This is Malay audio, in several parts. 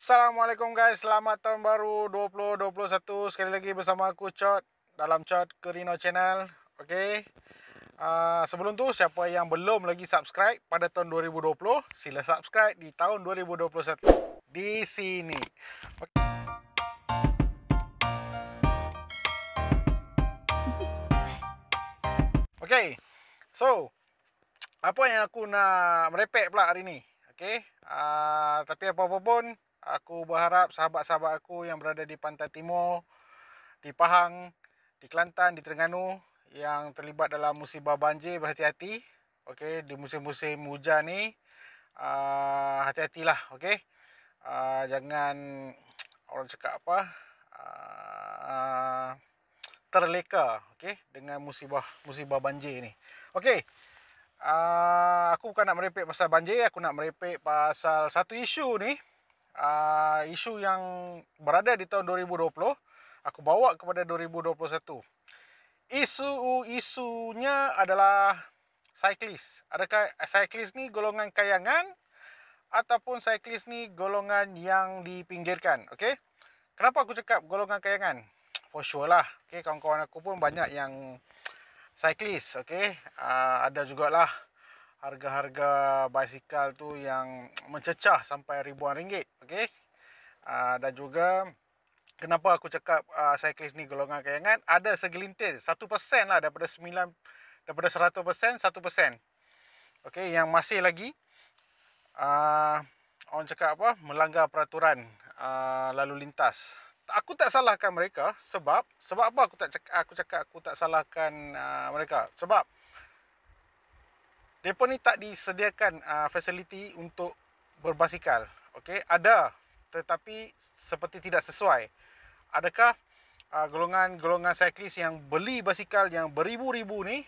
Assalamualaikum guys, selamat tahun baru 2021. Sekali lagi bersama aku Chot dalam Chot Kerino Channel. Okey. Sebelum tu siapa yang belum lagi subscribe pada tahun 2020, sila subscribe di tahun 2021 di sini. Okey. So, apa yang aku nak merepek pula hari ni? Okey. Tapi apa-apa pun, aku berharap sahabat-sahabat aku yang berada di Pantai Timur, di Pahang, di Kelantan, di Terengganu yang terlibat dalam musibah banjir berhati-hati. Okey, di musim-musim hujan ni hati-hatilah, okey. Jangan orang cakap apa? Uh, Terleka, okey, dengan musibah banjir ni. Okey. Aku bukan nak merepek pasal banjir, aku nak merepek pasal satu isu ni. Isu yang berada di tahun 2020, aku bawa kepada 2021. Isunya adalah cyclist. Adakah cyclist ni golongan kayangan ataupun cyclist ni golongan yang dipinggirkan? Okey. Kenapa aku cakap golongan kayangan? For sure lah. Okey, kawan-kawan aku pun banyak yang cyclist, okey. Ada jugalah harga-harga basikal tu yang mencecah sampai ribuan ringgit, okey. Dan juga kenapa aku cakap cyclist ni golongan kayangan, ada segelintir 1% lah daripada 100%, 1%. Okey, yang masih lagi orang cakap apa? Melanggar peraturan lalu lintas. Aku tak salahkan mereka sebab apa aku cakap aku tak salahkan mereka? Sebab depa ni tak disediakan fasiliti untuk berbasikal. Okey, ada tetapi seperti tidak sesuai. Adakah golongan cyclist yang beli basikal yang beribu-ribu ni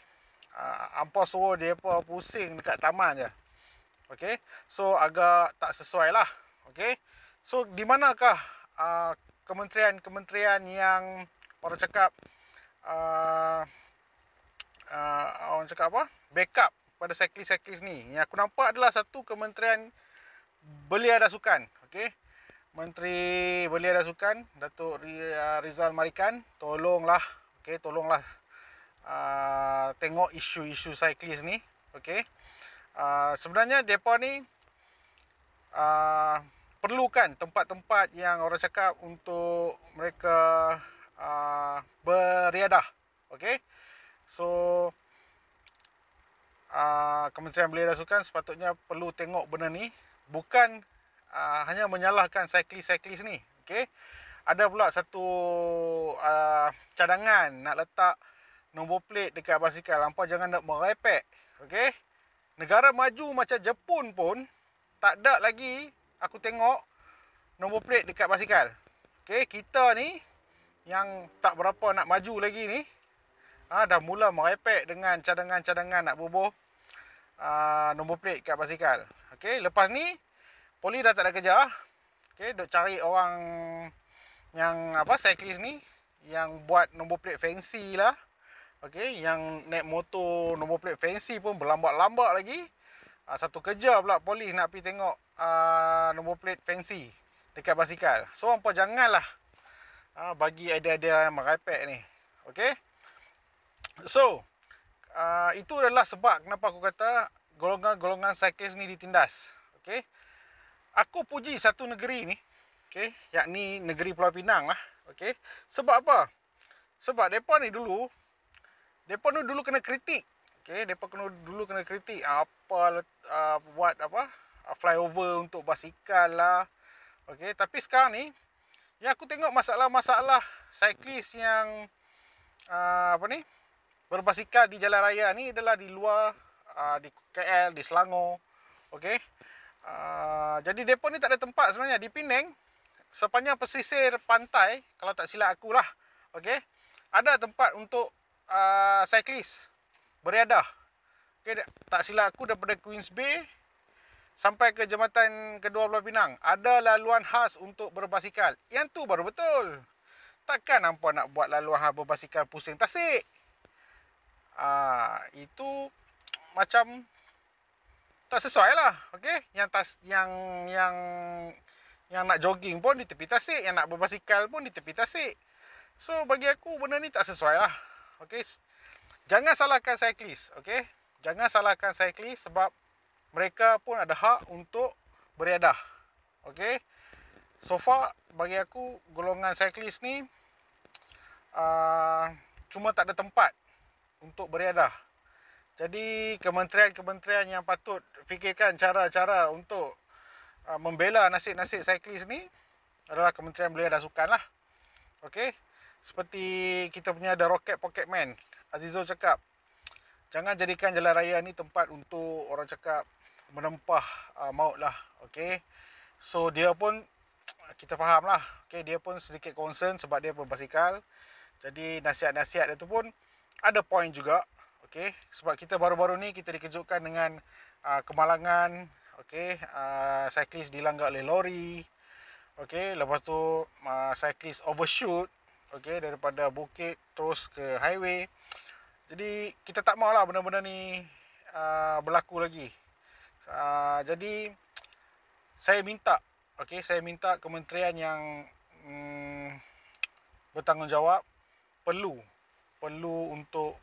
hampa suruh depa pusing dekat taman je. Okey, so agak tak sesuai lah. Okey, so di manakah kementerian-kementerian yang orang cakap orang cakap apa? Backup pada cyclist-cyclist ni. Yang aku nampak adalah satu kementerian belia dan sukan. Okey. Menteri Belia dan Sukan, Datuk Rizal Marikan, tolonglah, okey, tolonglah tengok isu-isu cyclist ni, okey. Sebenarnya depa ni perlukan tempat-tempat yang orang cakap untuk mereka beriadah, okey. So Kementerian Belia dan Sukan sepatutnya perlu tengok benda ni, bukan hanya menyalahkan cyclist-cyclist ni, okey. Ada pula satu cadangan nak letak nombor plate dekat basikal, hampa jangan nak merepek, okey. Negara maju macam Jepun pun tak ada lagi aku tengok nombor plate dekat basikal. Okey, kita ni yang tak berapa nak maju lagi ni dah mula merepek dengan cadangan-cadangan nak bubuh nombor plate kat basikal. Okey, lepas ni poli dah tak ada kerja. Okey, duk cari orang yang apa cyclist ni yang buat nombor plate fancy lah. Okey, yang naik motor nombor plate fancy pun berlambak-lambak lagi. Satu kerja pula polis nak pergi tengok nombor plate fancy dekat basikal. So hampa janganlah bagi idea-idea yang merepek ni. Okey. So itu adalah sebab kenapa aku kata golongan-golongan cyclist ni ditindas. Okey. Aku puji satu negeri ni, okey, yakni negeri Pulau Pinang lah, okey. Sebab apa? Sebab depa ni dulu kena kritik, okey. Depa dulu kena kritik apa buat apa? Flyover untuk basikal lah. Okey, tapi sekarang ni yang aku tengok masalah-masalah cyclist yang apa ni? Berbasikal di jalan raya ni adalah di luar di KL, di Selangor. Okey. Jadi depa ni tak ada tempat sebenarnya di Penang. Sepanjang pesisir pantai, kalau tak silap aku lah, okey, ada tempat untuk cyclist beriadah. Okey, tak silap aku daripada Queens Bay sampai ke jambatan kedua Pulau Pinang ada laluan khas untuk berbasikal. Yang tu baru betul. Takkan hampa nak buat laluan khas berbasikal pusing tasik. Itu macam tak sesuai lah, okey. Yang Yang nak jogging pun di tepi tasik, yang nak berbasikal pun di tepi tasik. So bagi aku benda ni tak sesuai lah. Okey. Jangan salahkan cyclist, okey? Jangan salahkan cyclist sebab mereka pun ada hak untuk beriadah. Okey. So far bagi aku golongan cyclist ni cuma tak ada tempat untuk beriadah. Jadi kementerian-kementerian yang patut fikirkan cara-cara untuk membela nasib-nasib cyclist ni adalah Kementerian Belia dan Sukan lah. Okey. Seperti kita punya ada Rocket Pocket Man, Azizul cakap, jangan jadikan jalan raya ni tempat untuk orang cakap menempah maut lah. Okey. So dia pun kita faham lah. Okey, dia pun sedikit concern sebab dia berbasikal. Jadi nasihat-nasihat dia tu pun ada point juga. Okey, sebab kita baru-baru ni kita dikejutkan dengan kemalangan, okey, cyclist dilanggar oleh lori. Okey, lepas tu cyclist overshoot, okey, daripada bukit terus ke highway. Jadi kita tak mahu lah benda-benda ni berlaku lagi. Jadi saya minta, okey, saya minta kementerian yang bertanggungjawab perlu untuk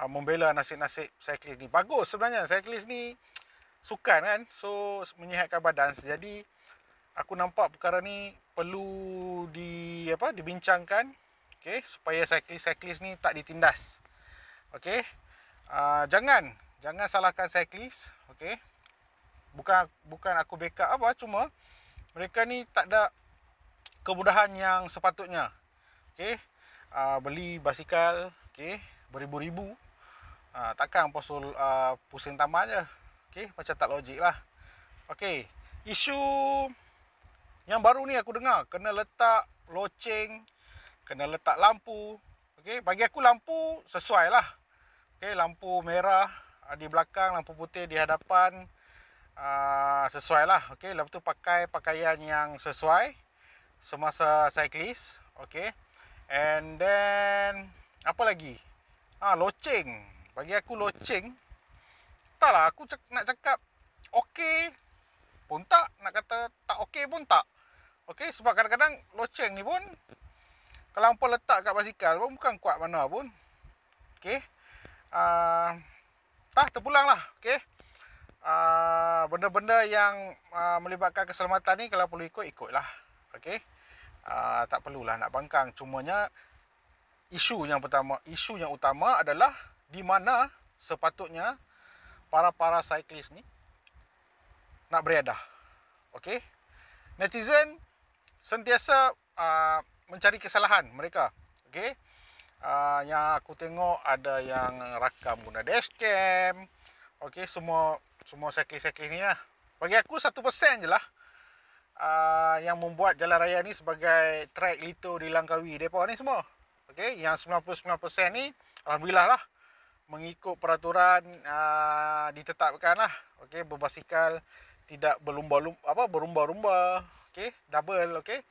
membela nasib-nasib cyclist ni. Bagus sebenarnya, cyclist ni sukan kan, so menyihatkan badan. Jadi aku nampak perkara ni perlu dibincangkan, okey, supaya cyclist ni tak ditindas. Okey. Jangan salahkan cyclist, okey. Bukan aku backup apa, cuma mereka ni tak ada kemudahan yang sepatutnya. Okey. Beli basikal, okey, beribu-ribu. Takkan pusing tambah je. Okey, macam tak logik lah. Okey, isu yang baru ni aku dengar, kena letak loceng, kena letak lampu. Okey, bagi aku lampu sesuai lah. Okey, lampu merah di belakang, lampu putih di hadapan, sesuai lah. Okey, lepas tu pakai pakaian yang sesuai semasa cyclist. Okey, and then apa lagi? Loceng. Bagi aku loceng, taklah aku nak cakap okey pun tak, nak kata tak okey pun tak. Okey, sebab kadang-kadang loceng ni pun kalau hampa letak kat basikal pun bukan kuat mana pun. Okey. Terpulang lah. Okey. Benda-benda yang melibatkan keselamatan ni kalau perlu ikutlah. Okey. Tak perlulah nak bangkang. Cumanya isu yang utama adalah di mana sepatutnya para cyclist ni nak beriadah. Okey. Netizen sentiasa mencari kesalahan mereka. Okey. Yang aku tengok ada yang rakam guna dashcam. Okey, semua cyclist ni lah. Bagi aku 1% je lah yang membuat jalan raya ni sebagai track Lito di Langkawi depa ni semua. Okey, yang 99% ni alhamdulillah lah mengikut peraturan ditetapkan lah. Okey, berbasikal tidak berumba-rumba. Okey, double. Okey,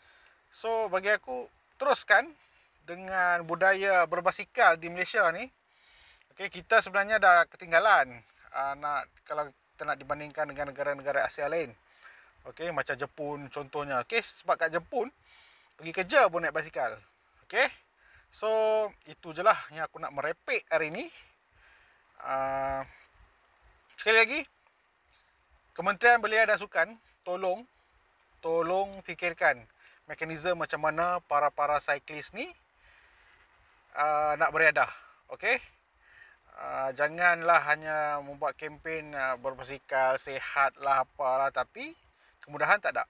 so bagi aku teruskan dengan budaya berbasikal di Malaysia ni. Okey, kita sebenarnya dah ketinggalan kalau kita nak dibandingkan dengan negara-negara Asia lain. Okey, macam Jepun contohnya. Okey, sebab kat Jepun pergi kerja pun naik basikal. Okey, so itu je lah yang aku nak merepek hari ni. Sekali lagi, Kementerian Belia dan Sukan, tolong fikirkan mekanisme macam mana para cyclist ni nak beriadah. Okey, janganlah hanya membuat kempen berbasikal sihat lah apalah, tapi kemudahan tak ada.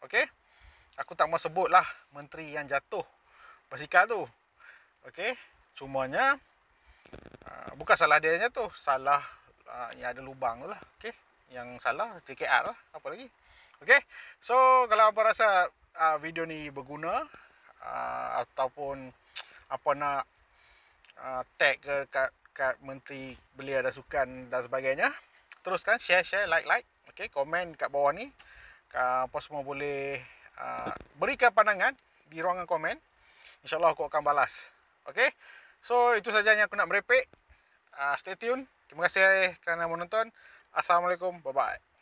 Okey, aku tak mau sebut lah menteri yang jatuh basikal tu. Okey, cumanya bukan salah dia yang jatuh, salah yang ada lubang tu lah. Okey, yang salah JKR lah, apa lagi. Okey, so kalau apa rasa video ni berguna ataupun apa nak tag ke kat Menteri Belia dan Sukan dan sebagainya, teruskan share, like. Okey, komen kat bawah ni. Apa semua boleh berikan pandangan di ruangan komen. InsyaAllah aku akan balas. Okey, so itu saja yang aku nak merepek. Stay tune. Terima kasih kerana menonton. Assalamualaikum. Bye-bye.